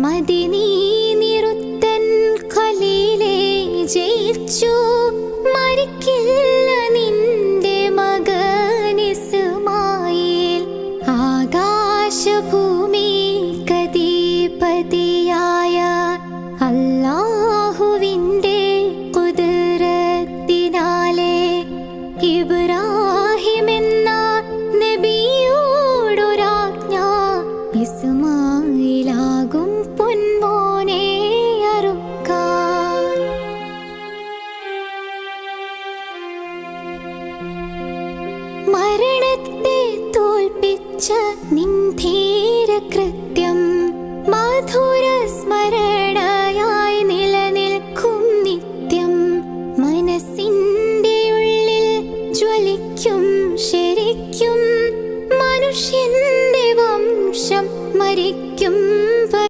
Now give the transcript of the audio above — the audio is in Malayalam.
മദിനീ നിറുത്തൻ ഖലീലേ ജയിച്ചു, മരിക്കില്ല നിന്റെ മകൻ ഇസ്മായിൽ. ആകാശഭൂമി കദീപതിയായ അല്ലാഹുവിൻ്റെ ഖുദ്റത്തിനാലെ ഇബ്രാഹിമെന്ന നബിയോടൊരാജ്ഞ, ഇസ്മായിലാകും പൊന്മോനെ അറുക്കാൻ. മരണത്തെ തോൽപ്പിച്ച നിൻ ധീരകൃത്യം മധുര